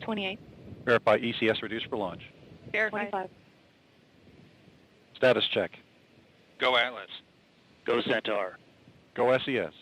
28. Verify ECS reduced for launch. Verified. 25. Status check. Go Atlas. Go Centaur. Go SES.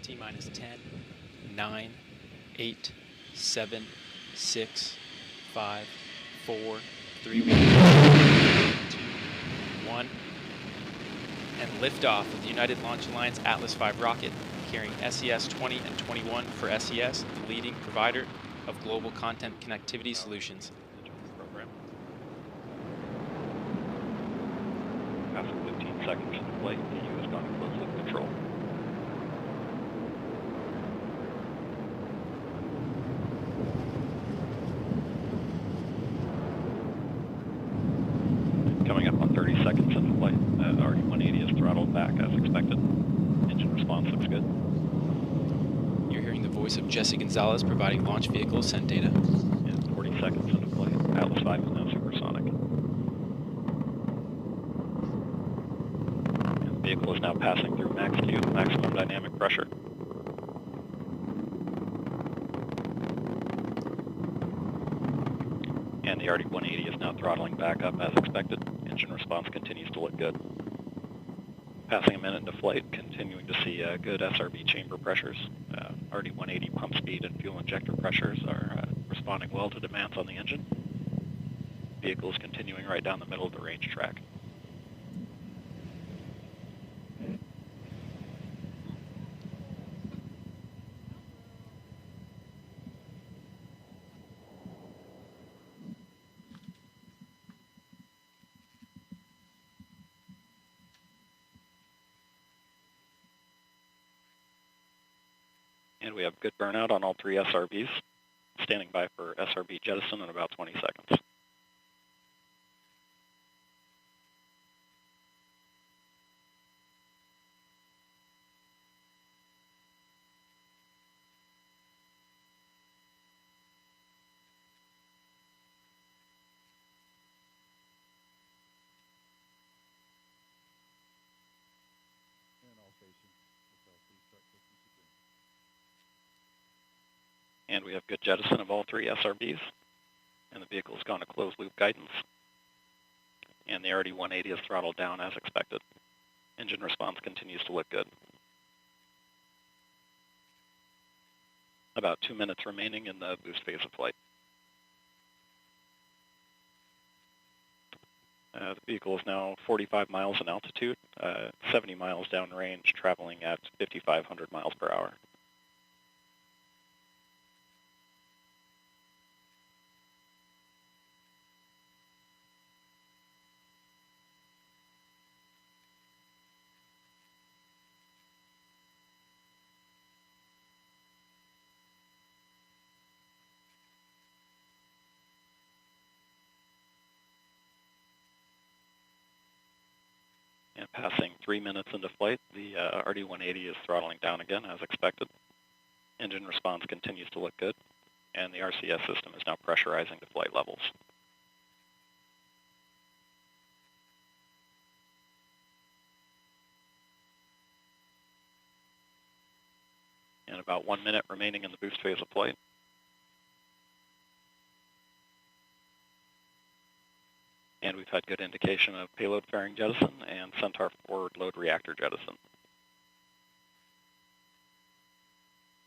T-minus 10, 9, 8, 7, 6, 5, 4, 3, 2, 1. And liftoff of the United Launch Alliance AtlasV rocket, carrying SES-20 and 21 for SES, the leading provider of global content connectivity solutions. Program. After 15 seconds into flight, the U has gone to closed loop control. Coming up on 30 seconds into flight, RD-180 is throttled back as expected. Engine response looks good. You're hearing the voice of Jesse Gonzalez providing launch vehicle send data. And 40 seconds into flight, AtlasV is now supersonic. And the vehicle is now passing through max Q, maximum dynamic pressure. And the RD-180 is now throttling back up as expected. Engine response continues to look good. Passing a minute into flight, continuing to see good SRB chamber pressures. RD-180 pump speed and fuel injector pressures are responding well to demands on the engine. Vehicle is continuing right down the middle of the range track. And we have good burnout on all three SRBs. Standing by for SRB jettison in about 20 seconds. And we have good jettison of all three SRBs. And the vehicle has gone to closed loop guidance. And the RD-180 is throttled down as expected. Engine response continues to look good. About 2 minutes remaining in the boost phase of flight. The vehicle is now 45 miles in altitude, 70 miles downrange, traveling at 5,500 miles per hour. And passing 3 minutes into flight, the RD-180 is throttling down again as expected. Engine response continues to look good, and the RCS system is now pressurizing to flight levels. And about 1 minute remaining in the boost phase of flight. And we've had good indication of payload fairing jettison and Centaur forward load reactor jettison.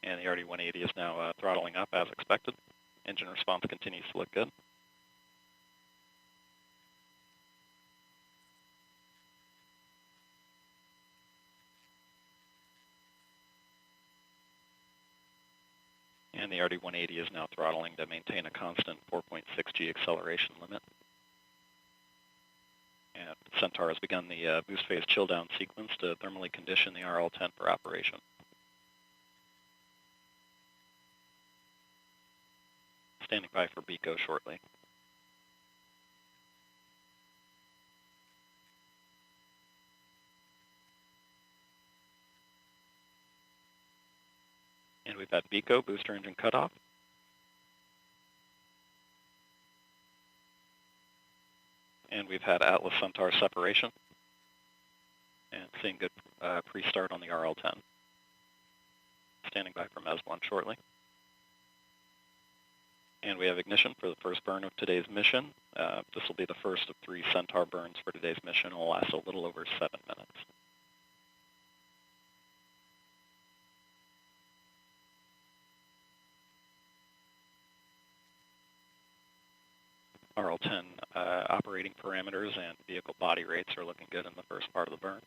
And the RD-180 is now throttling up as expected. Engine response continues to look good. And the RD-180 is now throttling to maintain a constant 4.6 G acceleration limit. And Centaur has begun the boost phase chill down sequence to thermally condition the RL-10 for operation. Standing by for BECO shortly. And we've had BECO, booster engine cutoff. And we've had Atlas Centaur separation. and seeing good pre-start on the RL-10. Standing by for MES-1 shortly. And we have ignition for the first burn of today's mission. This will be the first of 3 Centaur burns for today's mission. It will last a little over 7 minutes. RL-10 operating parameters and vehicle body rates are looking good in the first part of the burn.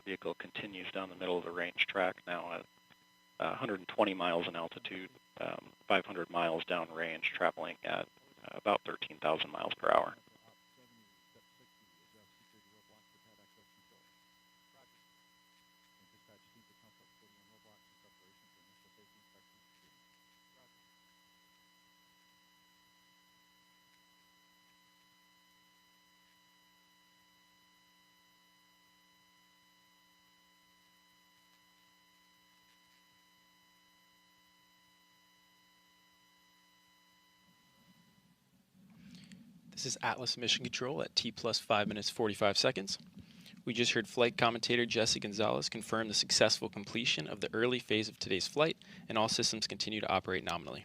Vehicle continues down the middle of the range track now at 120 miles in altitude, 500 miles downrange, traveling at about 13,000 miles per hour. This is Atlas Mission Control at T plus 5 minutes 45 seconds. We just heard flight commentator Jesse Gonzalez confirm the successful completion of the early phase of today's flight, and all systems continue to operate nominally.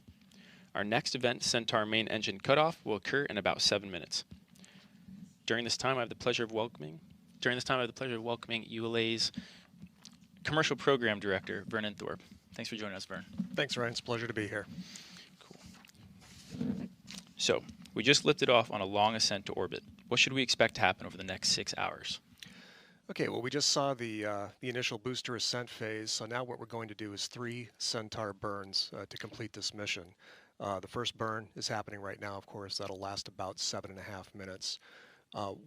Our next event, Centaur main engine cutoff, will occur in about 7 minutes. During this time, I have the pleasure of welcoming ULA's Commercial Program Director, Vernon Thorpe. Thanks for joining us, Vern. Thanks, Ryan. It's a pleasure to be here. Cool. So, we just lifted off on a long ascent to orbit. What should we expect to happen over the next 6 hours? Okay, well, we just saw the initial booster ascent phase, so now what we're going to do is 3 Centaur burns to complete this mission. The first burn is happening right now, of course. That'll last about 7.5 minutes.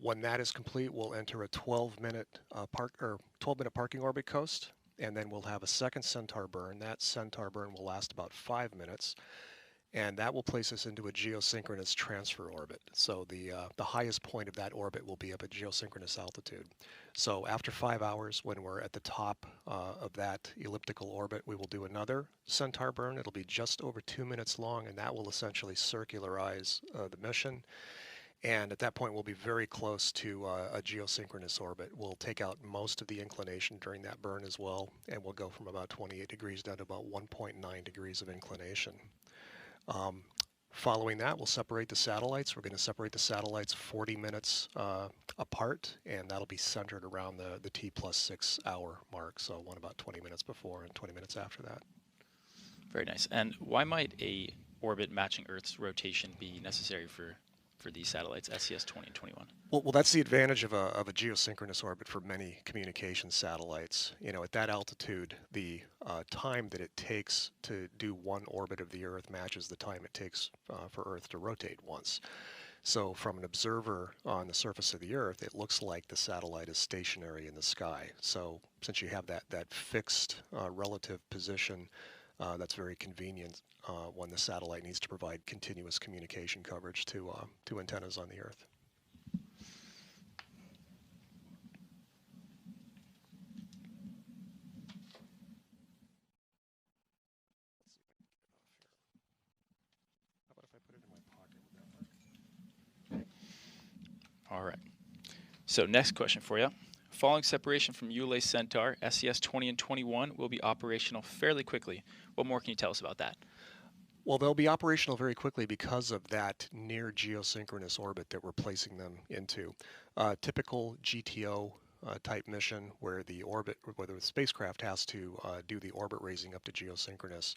When that is complete, we'll enter a 12-minute parking orbit coast, and then we'll have a second Centaur burn. That Centaur burn will last about 5 minutes. And that will place us into a geosynchronous transfer orbit. So the highest point of that orbit will be up at geosynchronous altitude. So after 5 hours, when we're at the top of that elliptical orbit, we will do another Centaur burn. It'll be just over 2 minutes long, and that will essentially circularize the mission. And at that point, we'll be very close to a geosynchronous orbit. We'll take out most of the inclination during that burn as well, and we'll go from about 28 degrees down to about 1.9 degrees of inclination. Following that, we'll separate the satellites. We're going to separate the satellites 40 minutes apart, and that'll be centered around the T plus 6 hour mark, so one about 20 minutes before and 20 minutes after that. Very nice. And why might a orbit matching Earth's rotation be necessary for these satellites, SES-20 and 21? Well, that's the advantage of a geosynchronous orbit for many communication satellites. You know, at that altitude, the time that it takes to do one orbit of the Earth matches the time it takes for Earth to rotate once. So from an observer on the surface of the Earth, it looks like the satellite is stationary in the sky. So since you have that fixed relative position, that's very convenient when the satellite needs to provide continuous communication coverage to antennas on the Earth. How about if I put it in my pocket? Would that work? All right. So next question for you. Following separation from ULA Centaur, SES-20 and 21 will be operational fairly quickly. What more can you tell us about that? Well, they'll be operational very quickly because of that near geosynchronous orbit that we're placing them into. Typical GTO type mission where the spacecraft has to do the orbit raising up to geosynchronous.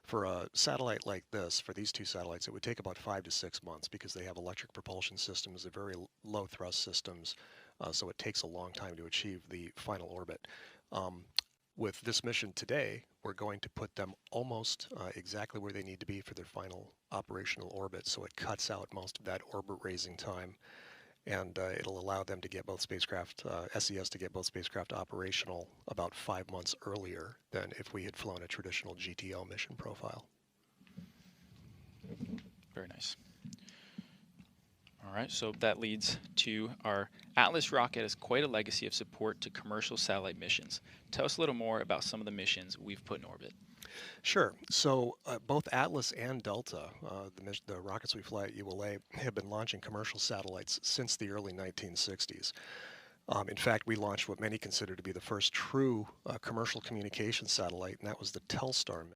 For a satellite like this, for these 2 satellites, it would take about 5 to 6 months because they have electric propulsion systems, they're very low thrust systems, so it takes a long time to achieve the final orbit. With this mission today, we're going to put them almost exactly where they need to be for their final operational orbit, so it cuts out most of that orbit raising time, and it'll allow them to get both spacecraft, SES to get both spacecraft operational about 5 months earlier than if we had flown a traditional GTO mission profile. Very nice. All right, so that leads to our Atlas rocket has quite a legacy of support to commercial satellite missions. Tell us a little more about some of the missions we've put in orbit. Sure. So both Atlas and Delta, the rockets we fly at ULA, have been launching commercial satellites since the early 1960s. In fact, we launched what many consider to be the first true commercial communication satellite, and that was the Telstar mission.